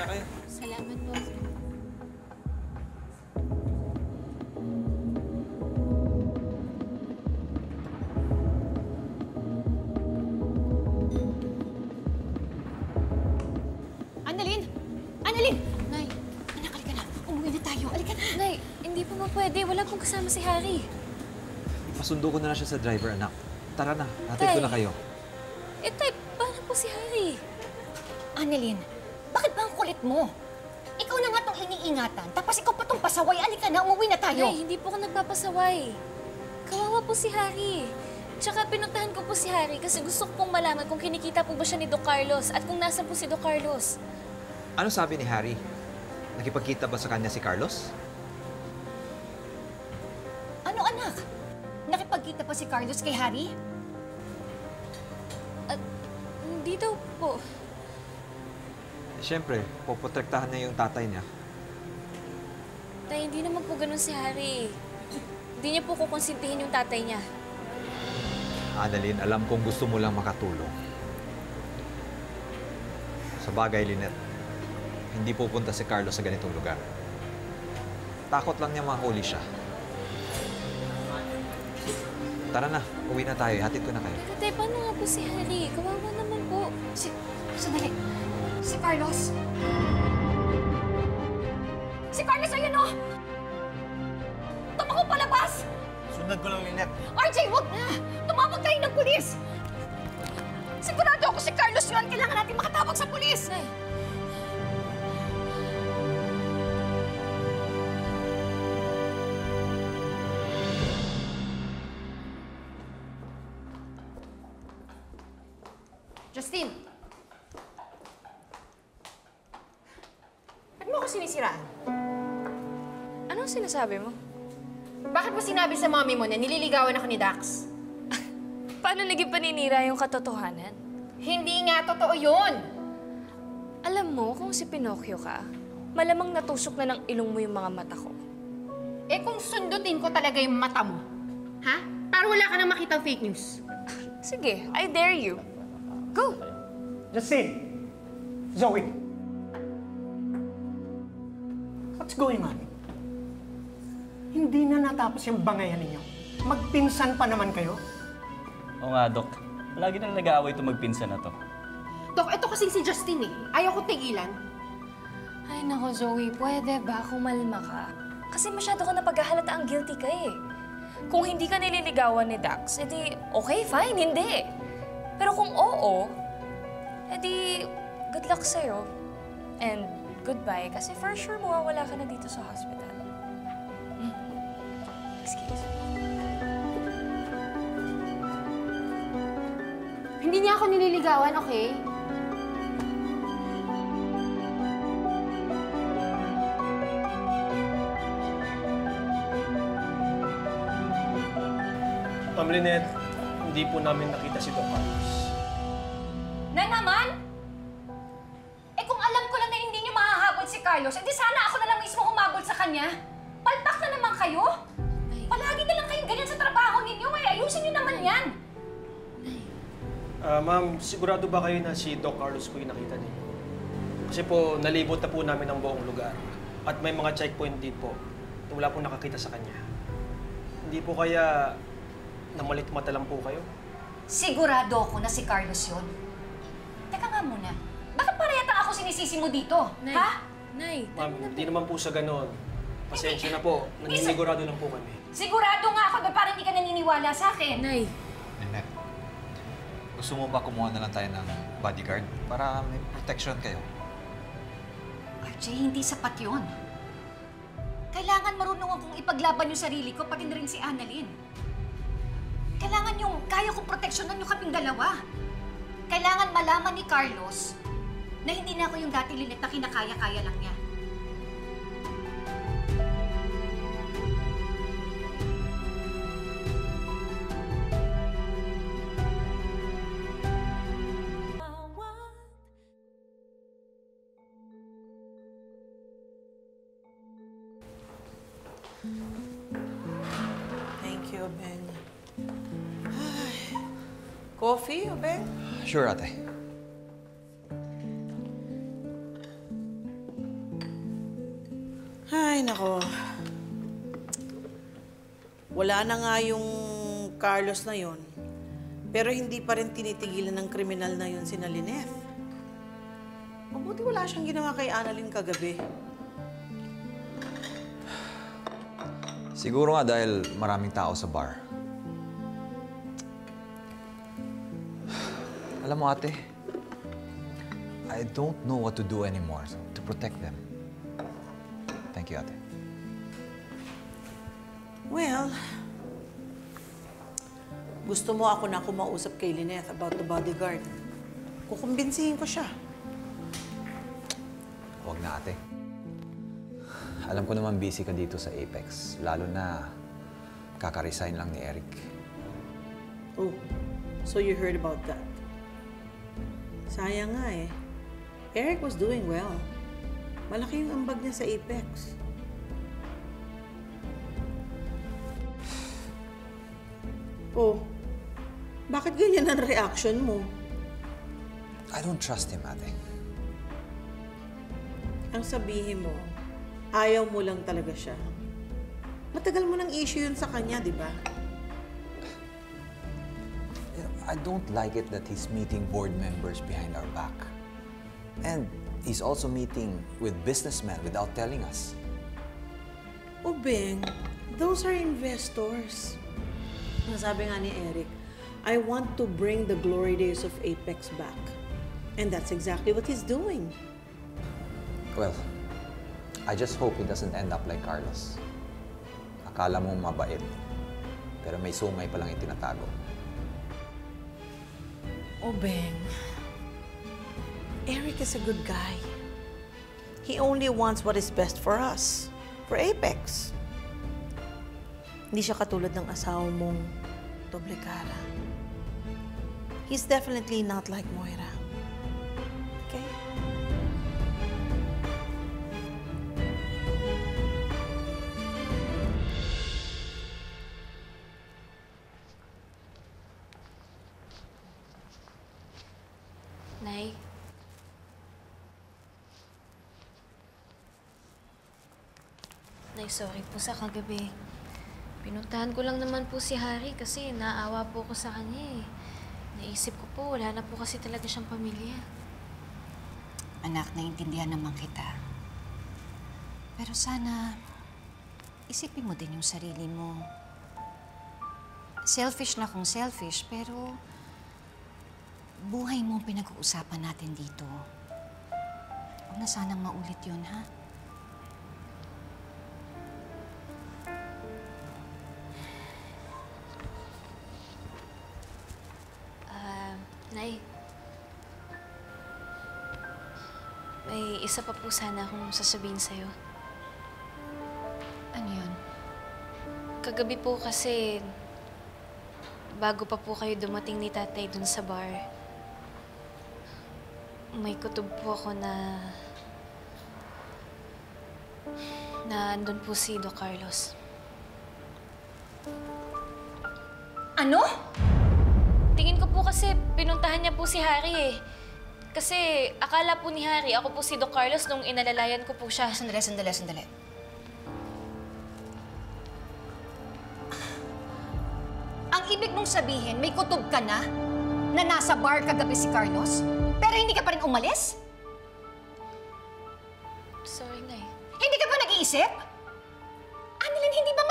na kayo. Salamat po. Annalyn! Annalyn! Nay, Anak, halika na. Umuwi na tayo. Halika na. Nay, hindi po nga pwede. Wala pong kasama si Harry. Pasundo ko na lang siya sa driver, anak. Tara na, hatid ko na kayo. Eh, tay, paano po si Harry? Annalyn, bakit ba ang kulit mo? Ikaw na nga itong iniingatan, tapos ikaw pa itong pasaway. Halika na, umuwi na tayo. Nay, hindi po ako nagpapasaway. Kawawa po si Harry. Tsaka pinuntahan ko po si Harry kasi gusto ko pong malaman kung kinikita po ba siya ni Doc Carlos at kung nasa po si Doc Carlos. Ano sabi ni Harry? Nakipagkita ba sa kanya si Carlos? Ano, anak? Nakipagkita pa si Carlos kay Harry? At hindi daw po. Siyempre, poprotektahan niya yung tatay niya. Tay, hindi naman po ganun si Harry. Hindi niya po kukonsintihin yung tatay niya. Annalyn, alam kong gusto mo lang makatulong. Sa bagay, Lynette, hindi pupunta si Carlos sa ganitong lugar. Takot lang niya mahuli siya. Tara na, uwi na tayo. Hatid ko na kayo. Tay, paano nga po si Harry? Kawawa naman po. Sandali. Si Carlos. Si Carlos, ayun o! Tumakbo palabas! Sundan ko lang, Lynette. RJ, wag na! Tumawag tayo ng pulis! Sigurado ako si Carlos yun. Kailangan natin makatawag sa pulis. Nay. Justin! Ba't mo ako sinisiraan? Anong sinasabi mo? Bakit mo sinabi sa mommy mo na nililigawan ako ni Dax? Paano naging paninira yung katotohanan? Hindi nga totoo yun! Alam mo, kung si Pinocchio ka, malamang natusok na ng ilong mo yung mga mata ko. Eh kung sundutin ko talaga yung mata mo, ha? Para wala ka nang makitang fake news. Sige, I dare you. Go! Justin! Zoe! What's going on? Hindi na natapos yung bangayan ninyo. Magpinsan pa naman kayo. Oo nga, Dok. Lagi na nag-aaway itong magpinsan na to. Dok, ito kasing si Justin eh. Ayaw ko tigilan. Ay nako, Zoe, pwede ba kumalma ka? Kasi masyado ka napaghahalata ang guilty ka eh. Kung hindi ka nililigawan ni Dax, edi okay, fine, hindi. Pero kung oo, edi good luck sa'yo. And goodbye, kasi for sure mawawala ka na dito sa hospital. Excuse me. Hindi niya ako nililigawan, okay? Ma'am Lynette, hindi po namin nakita si Doc Carlos. Na naman? Eh kung alam ko lang na hindi niyo mahahabol si Carlos, edi sana ako na lang mismo humabol sa kanya. Palpak na naman kayo. Palagi na lang kayong ganyan sa trabaho ninyo. May ayusin niyo naman yan. Ma'am, sigurado ba kayo na si Doc Carlos po yung nakita niyo? Kasi po, nalibot na po namin ang buong lugar. At may mga checkpoint din po na wala po nakakita sa kanya. Hindi po kaya namalikmata lang po kayo? Sigurado ako na si Carlos yun. Teka nga muna. Bakit parehata ako sinisisi mo dito? Nay, Ha? Nay, Ma'am, hindi naman po sa ganon. Pasensya na po. Naninigurado lang po kami. Sigurado nga ako na parang hindi ka naniniwala sa akin. Nay. Lynette, gusto mo ba kumuha na lang tayo ng bodyguard para may protection kayo? RJ, hindi sapat yun. Kailangan marunong akong ipaglaban yung sarili ko, pati na rin si Annalyn. Kailangan yung kaya kong proteksyonan yung kaming dalawa. Kailangan malaman ni Carlos na hindi na ako yung dati Lynette na kinakaya-kaya lang niya. Thank you, Ben. Ay. Coffee, Ben? Sure, ate. nako. Wala na nga yung Carlos na yon. Pero hindi pa rin tinitigilan ng kriminal na yun si Lynette. Mabuti wala siyang ginawa kay Annalyn kagabi. Siguro nga dahil maraming tao sa bar. Alam mo ate, I don't know what to do anymore to protect them. Thank you, ate. Well, gusto mo ako na kumausap kay Lynette about the bodyguard. Kukumbinsihin ko siya. Huwag na, ate. Alam ko naman busy ka dito sa Apex, lalo na kaka-resign lang ni Eric. Oh, so you heard about that? Sayang nga eh. Eric was doing well. Malaki yung ambag niya sa Apex. Oh, bakit ganyan ang reaction mo? I don't trust him, ate. Ang sabihin mo, ayaw mo lang talaga siya. Matagal mo ng issue yun sa kanya, di ba? I don't like it that he's meeting board members behind our back. And he's also meeting with businessmen without telling us. O Beng, those are investors. Nasabi nga ni Eric, I want to bring the glory days of Apex back. And that's exactly what he's doing. Well, I just hope he doesn't end up like Carlos. Akala mo mabait, pero may sungay palang itinatago. O Beng, Eric is a good guy. He only wants what is best for us, for Apex. Hindi siya katulad ng asawa mong doble cara. He's definitely not like Moira. Okay? Nay? Nay, sorry po sa kagabi. Pinuntahan ko lang naman po si Harry kasi naawa po ko sa kanya eh. Naisip ko po, wala na po kasi talaga siyang pamilya. Anak, naiintindihan naman kita. Pero sana, isipin mo din yung sarili mo. Selfish na kung selfish, pero buhay mo ang pinag-uusapan natin dito. Huwag na sanang maulit yun, ha? Nay, may isa pa po sana akong sasabihin sa'yo. Ano yun? Kagabi po kasi, bago pa po kayo dumating ni tatay dun sa bar, may kutob po ako na andun po si Doc Carlos. Ano? Tingin ko po kasi pinuntahan niya po si Harry eh. Kasi akala po ni Harry, ako po si Doc Carlos nung inalalayan ko po siya. Sandali. Ang ibig mong sabihin, may kutob ka na nasa bar kagabi si Carlos, pero hindi ka pa rin umalis? Sorry, Nay. Hindi ka ba nag-iisip? Annalyn, hindi ba